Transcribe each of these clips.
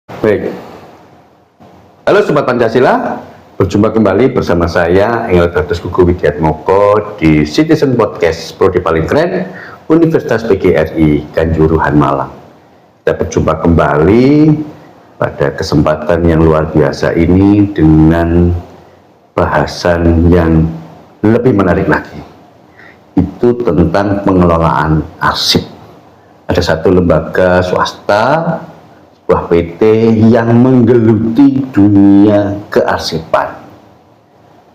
Baik. Halo Sobat Pancasila, berjumpa kembali bersama saya Engel Datus Gugu Widiatmoko di Citizen Podcast Prodi Paling Keren Universitas PGRI Kanjuruhan Malang. Kita berjumpa kembali pada kesempatan yang luar biasa ini dengan bahasan yang lebih menarik lagi. Itu tentang pengelolaan arsip. Ada satu lembaga swasta, sebuah PT yang menggeluti dunia kearsipan.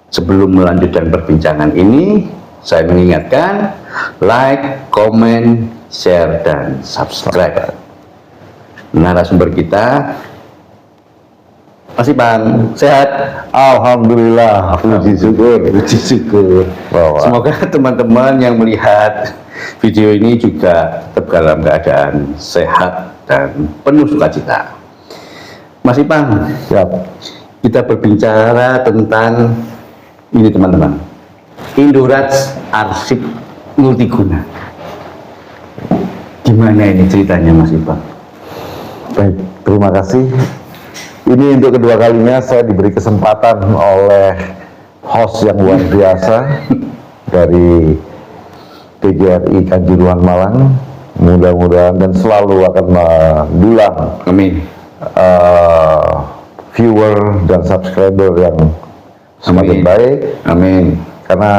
Sebelum melanjutkan perbincangan ini, saya mengingatkan like, comment, share, dan subscribe. Narasumber kita masih Bang, sehat? Alhamdulillah, puji syukur. Semoga teman-teman yang melihat video ini juga tetap dalam keadaan sehat dan penuh sukacita. Mas Ipang, Siap. kita berbicara tentang ini teman-teman, Indorats Arsip Multiguna. Gimana ini ceritanya Mas Ipang? Baik, terima kasih. Ini untuk kedua kalinya saya diberi kesempatan oleh host yang luar biasa dari PGRI Kanjuruhan Malang. Mudah-mudahan dan selalu akan mendulang Amin. viewer dan subscriber yang semakin Amin. baik. Amin. Karena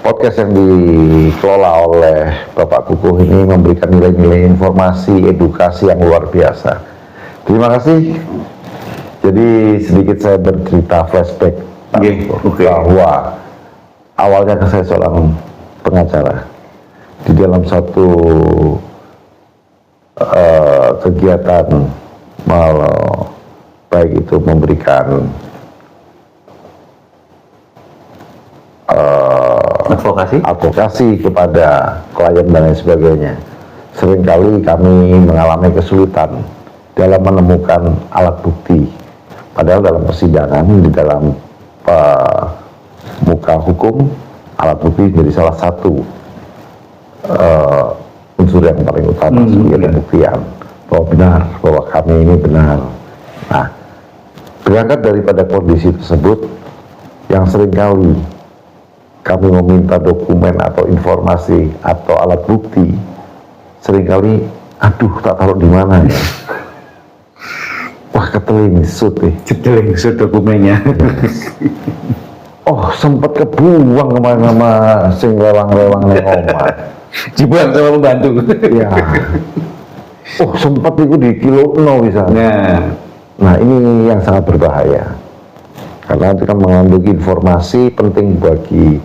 podcast yang dikelola oleh Bapak Kukuh ini memberikan nilai-nilai informasi, edukasi yang luar biasa. Terima kasih. Jadi sedikit saya bercerita flashback bahwa awalnya saya seorang pengacara di dalam satu kegiatan baik itu memberikan advokasi kepada klien dan lain sebagainya. Seringkali kami mengalami kesulitan dalam menemukan alat bukti. Padahal dalam persidangan, di dalam muka hukum, alat bukti menjadi salah satu unsur yang paling utama sebagai pembuktian bahwa benar, bahwa kami ini benar. Nah, berangkat daripada kondisi tersebut, yang seringkali kami meminta dokumen atau informasi atau alat bukti, seringkali, aduh tak taruh di mana ya. Wah, ketelingsut nih. Ketelingsut dokumennya. Oh, sempat kebuang kemana sama sing lewang-lewang neng omah. Dibuang sama pembantu. Ya. Oh, sempat itu di kilo 0 bisa. Nah, ini yang sangat berbahaya. Karena itu kan mengandung informasi penting bagi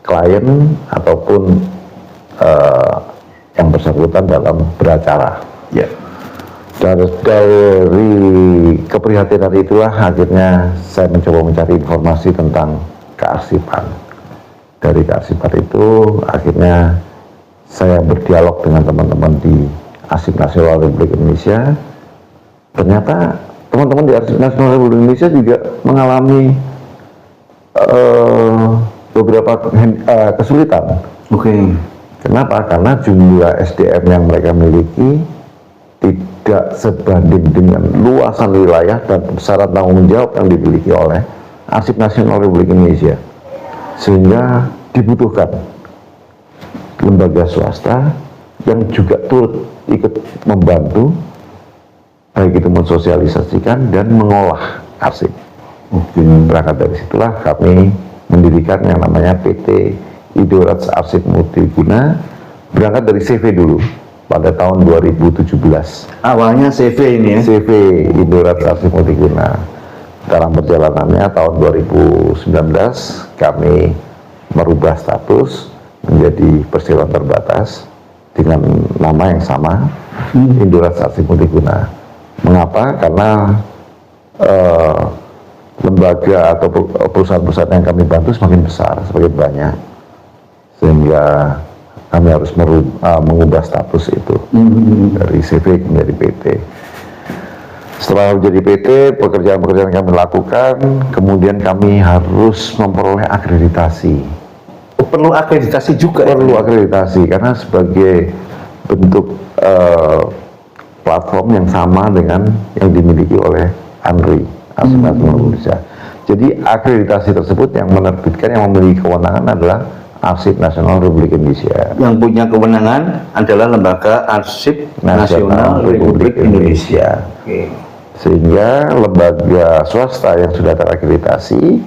klien ataupun yang bersangkutan dalam beracara. Ya. Dari keprihatinan itulah akhirnya saya mencoba mencari informasi tentang kearsipan. Dari kearsipan itu akhirnya saya berdialog dengan teman-teman di Arsip Nasional Republik Indonesia. Ternyata teman-teman di Arsip Nasional Republik Indonesia juga mengalami beberapa kesulitan. Kenapa? Karena jumlah SDM yang mereka miliki tidak sebanding dengan luasan wilayah dan besaran tanggung jawab yang dimiliki oleh Arsip Nasional Republik Indonesia, sehingga dibutuhkan lembaga swasta yang juga turut ikut membantu, baik itu mensosialisasikan dan mengolah arsip. Berangkat dari situlah kami mendirikan yang namanya PT Indorats Arsip Multiguna, berangkat dari CV dulu. Pada tahun 2017. Awalnya CV ini ya? CV Indorats Arsip Multiguna. Dalam perjalanannya tahun 2019 kami merubah status menjadi perseroan terbatas dengan nama yang sama, Indorats Arsip Multiguna. Mengapa? Karena lembaga atau perusahaan-perusahaan yang kami bantu semakin besar, semakin banyak, sehingga kami harus mengubah status itu dari CV menjadi PT. Setelah menjadi PT, pekerjaan-pekerjaan yang kami lakukan, kemudian kami harus memperoleh akreditasi. Perlu akreditasi juga? Perlu akreditasi, karena sebagai bentuk platform yang sama dengan yang dimiliki oleh ANRI, Arsip Nasional Indonesia. Jadi akreditasi tersebut yang menerbitkan, yang memiliki kewenangan adalah Arsip Nasional Republik Indonesia. Yang punya kewenangan adalah Lembaga Arsip Nasional Republik Indonesia. Oke. Sehingga lembaga swasta yang sudah terakreditasi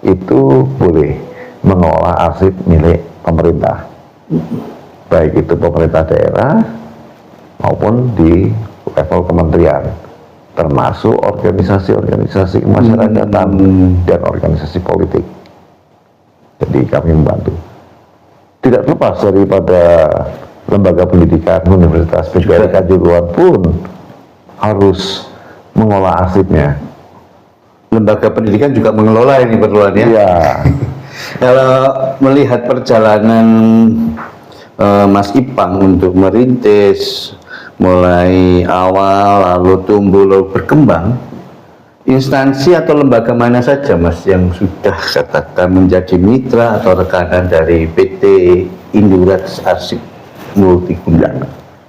itu boleh mengelola arsip milik pemerintah, baik itu pemerintah daerah maupun di level kementerian, termasuk organisasi-organisasi kemasyarakatan dan organisasi politik. Jadi kami membantu. Tidak lepas daripada lembaga pendidikan Universitas PGRI Kanjuruhan pun harus mengolah arsipnya. Lembaga pendidikan juga mengelola ini perluan ya. Iya. Kalau melihat perjalanan Mas Ipang untuk merintis mulai awal lalu tumbuh lalu berkembang, instansi atau lembaga mana saja Mas yang sudah katakan menjadi mitra atau rekanan dari PT Indurats Arsip Multiguna?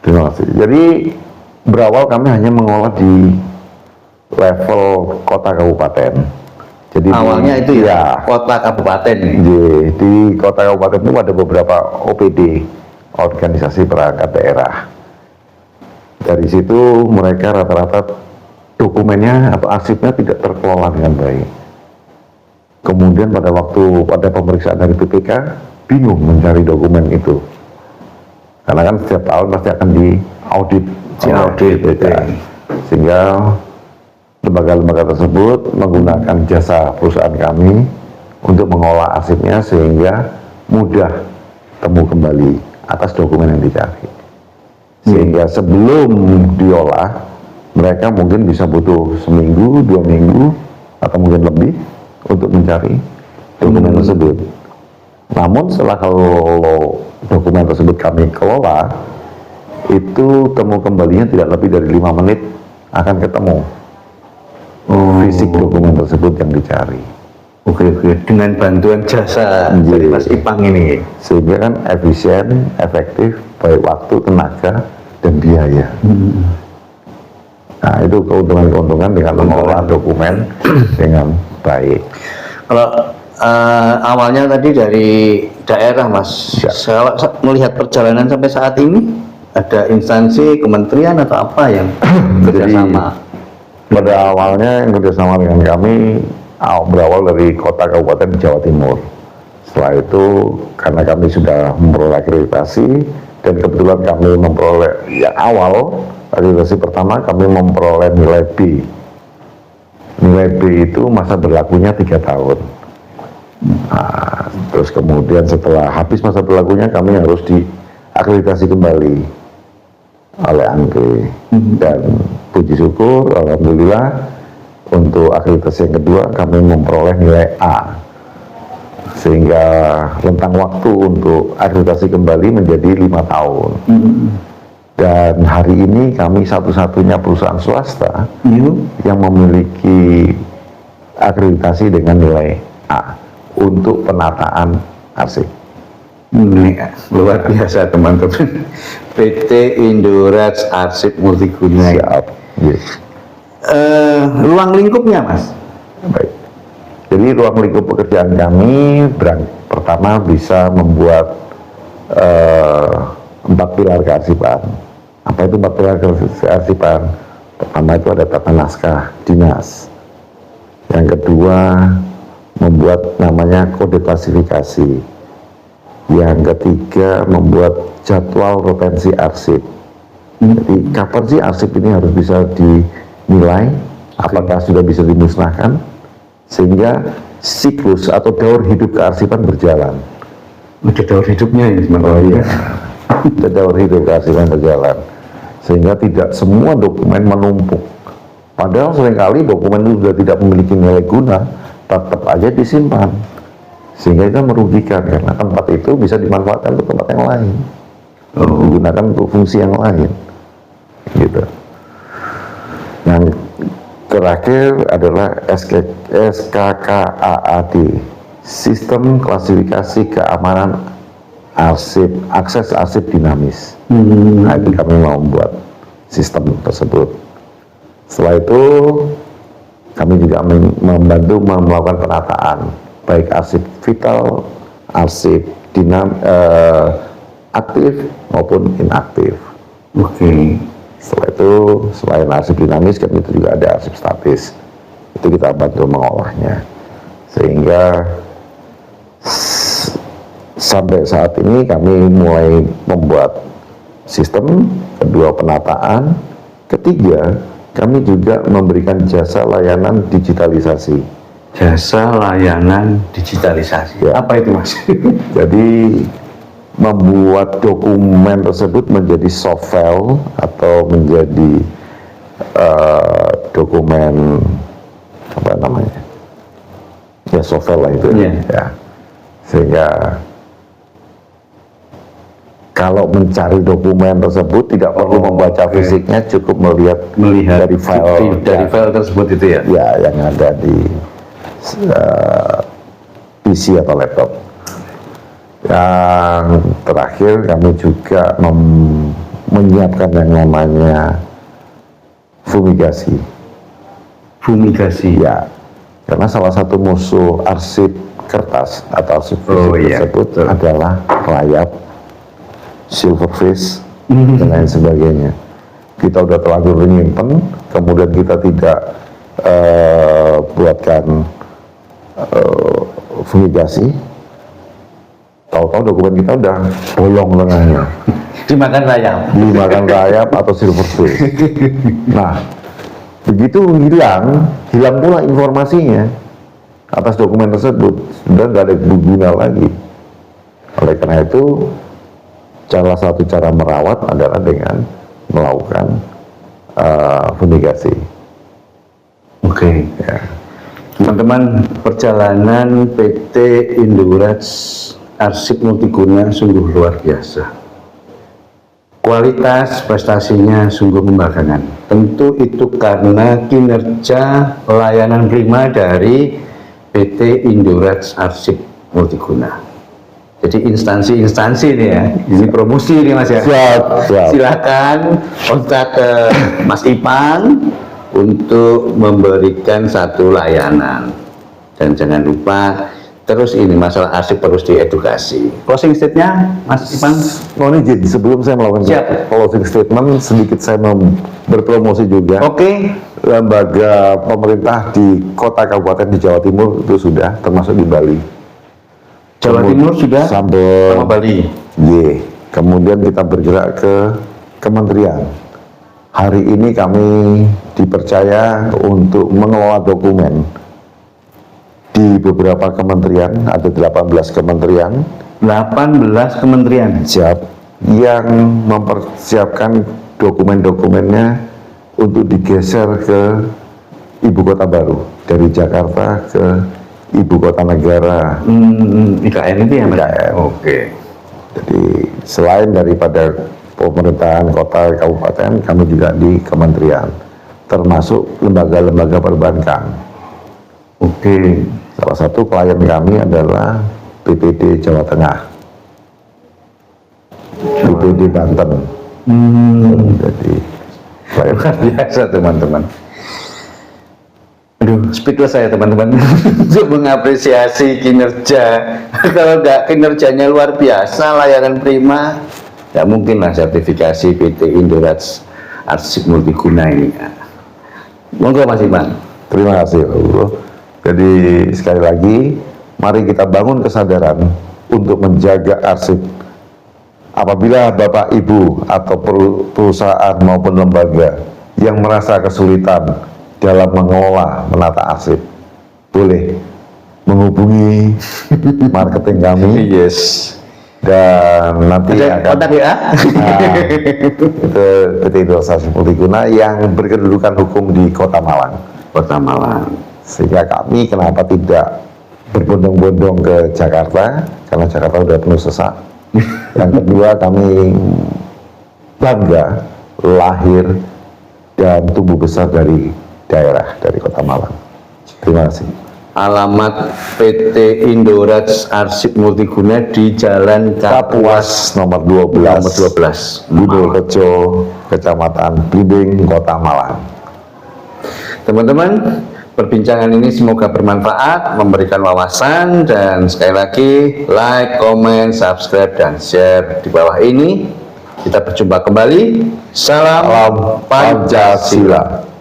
Terima kasih. Jadi berawal kami hanya mengolah di level kota kabupaten. Jadi Awalnya itu ya kota kabupaten nih. Di kota kabupaten itu ada beberapa OPD, organisasi perangkat daerah. Dari situ mereka rata-rata dokumennya atau arsipnya tidak terkelola dengan baik. Kemudian pada pemeriksaan dari BPK bingung mencari dokumen itu, karena kan setiap tahun pasti akan diaudit BPK. Sehingga lembaga-lembaga tersebut menggunakan jasa perusahaan kami untuk mengolah arsipnya sehingga mudah temu kembali atas dokumen yang dicari. Sehingga sebelum diolah, mereka mungkin bisa butuh seminggu, 2 minggu, atau mungkin lebih untuk mencari dokumen tersebut. Namun setelah kalau dokumen tersebut kami kelola, itu temu kembalinya tidak lebih dari 5 menit akan ketemu fisik dokumen tersebut yang dicari. Oke, dengan bantuan jasa dari Mas Ipang ini. Sehingga kan efisien, efektif, baik waktu, tenaga, dan biaya. Nah, itu keuntungan-keuntungan dengan mengolah dokumen dengan baik. Kalau awalnya tadi dari daerah Mas, kalau melihat perjalanan sampai saat ini, ada instansi, kementerian atau apa yang kerjasama? Pada awalnya yang kerjasama dengan kami berawal dari kota kabupaten Jawa Timur. Setelah itu karena kami sudah memperoleh akreditasi dan kebetulan kami memperoleh yang awal akreditasi pertama kami memperoleh nilai B. Nilai B itu masa berlakunya 3 tahun. Nah, terus kemudian setelah habis masa berlakunya kami harus diakreditasi kembali oleh ANRI dan puji syukur alhamdulillah untuk akreditasi yang kedua kami memperoleh nilai A, sehingga rentang waktu untuk akreditasi kembali menjadi 5 tahun. Dan hari ini kami satu-satunya perusahaan swasta yang memiliki akreditasi dengan nilai A untuk penataan arsip. Luar biasa teman-teman. PT Indurats Arsip Multiguna. Siap. Yes. Ruang lingkupnya Mas? Baik. Jadi ruang lingkup pekerjaan kami pertama bisa membuat 4 pilar kearsipan. Apa itu 4 pilar kearsipan? Pertama itu ada tata naskah dinas. Yang kedua membuat namanya kode klasifikasi. Yang ketiga membuat jadwal retensi arsip. Jadi kapan sih arsip ini harus bisa dinilai, apakah sudah bisa dimusnahkan, sehingga siklus atau daur hidup kearsipan berjalan. Ada daur hidupnya ya teman-teman. Oh iya, ada daur hidup kearsipan berjalan, sehingga tidak semua dokumen menumpuk. Padahal seringkali dokumen itu sudah tidak memiliki nilai guna, tetap aja disimpan. Sehingga itu merugikan karena tempat itu bisa dimanfaatkan untuk tempat yang lain, digunakan untuk fungsi yang lain, gitu. Yang terakhir adalah SKKAAD, Sistem Klasifikasi Keamanan Arsip, Akses Arsip Dinamis. Nah, itu kami mau membuat. sistem tersebut. Setelah itu kami juga membantu melakukan penataan baik arsip vital, arsip aktif maupun inaktif. Oke. Setelah itu selain arsip dinamis kan itu juga ada arsip statis. Itu kita bantu mengolahnya sehingga sampai saat ini kami mulai membuat sistem, kedua penataan, ketiga kami juga memberikan jasa layanan digitalisasi. Jasa layanan digitalisasi. Ya. Apa itu, Mas? Jadi membuat dokumen tersebut menjadi soft file atau menjadi dokumen apa namanya? Ya soft file lah itu. Yeah. Ya. Sehingga kalau mencari dokumen tersebut tidak perlu membaca fisiknya, cukup melihat dari file tersebut itu ya. Ya, yang ada di PC atau laptop. Yang terakhir kami juga menyiapkan yang namanya fumigasi. Fumigasi. Ya, karena salah satu musuh arsip kertas atau arsip fisik tersebut adalah rayap, silverfish, dan lain sebagainya. Kita udah terlanjur menyimpan, kemudian kita tidak buatkan fumigasi, tahu-tahu dokumen kita udah bolong tengahnya. Dimakan rayap Atau silverfish. Nah, begitu hilang pula informasinya atas dokumen tersebut, sudah nggak ada guna lagi. Oleh karena itu, salah satu cara merawat adalah dengan melakukan fumigasi. Oke. Ya. Teman-teman, perjalanan PT Indorats Arsip Multiguna sungguh luar biasa. Kualitas prestasinya sungguh membanggakan. Tentu itu karena kinerja layanan prima dari PT Indorats Arsip Multiguna. Jadi instansi-instansi ini ya, ini promosi ini Mas ya. Siap. Silakan kontak ke Mas Ipang untuk memberikan satu layanan. Dan jangan lupa terus ini masalah arsip terus diedukasi. Closing statement-nya Mas Ipang. Mohon izin sebelum saya melakukan closing statement, sedikit saya berpromosi juga. Oke. Lembaga pemerintah di kota kabupaten di Jawa Timur itu sudah, termasuk di Bali. Jawa Timur sudah sampai sama Bali. Kemudian kita bergerak ke kementerian. Hari ini kami dipercaya untuk mengelola dokumen di beberapa kementerian, ada 18 kementerian. 18 kementerian. Siap, yang mempersiapkan dokumen-dokumennya untuk digeser ke ibu kota baru, dari Jakarta ke ibu kota negara. IKN itu ya Mas? IKN. Oke. Jadi selain daripada pemerintahan kota kabupaten, kami juga di kementerian, termasuk lembaga-lembaga perbankan. Oke. Salah satu klien kami adalah BPD Jawa Tengah, BPD Banten. Jadi luar biasa teman-teman. Aduh, speechless saya teman-teman untuk mengapresiasi kinerja. Kalau nggak kinerjanya luar biasa, layanan prima, nggak mungkin lah sertifikasi PT Indorats Arsip Multiguna ini. Monggo Mas Iman. Terima kasih Pak Bro. Jadi sekali lagi, mari kita bangun kesadaran untuk menjaga arsip. Apabila Bapak Ibu atau perusahaan maupun lembaga yang merasa kesulitan dalam mengelola menata arsip, boleh menghubungi marketing kami. Yes. Dan nanti akan kontak ya. Itu PT Indorats Arsip Multiguna yang berkedudukan hukum di Kota Malang. Kota Malang. Sehingga kami kenapa tidak berbondong-bondong ke Jakarta, karena Jakarta udah penuh sesak. Yang kedua, kami bangga lahir dan tumbuh besar dari daerah, dari Kota Malang. Terima kasih. alamat PT Indoraj Arsip Multiguna di Jalan Kapuas nomor 12, nomor 12 Bidulrejo, Kecamatan Blimbing, Kota Malang. Teman-teman, perbincangan ini semoga bermanfaat, memberikan wawasan, dan sekali lagi like, comment, subscribe, dan share di bawah ini. Kita berjumpa kembali. Salam Pancasila.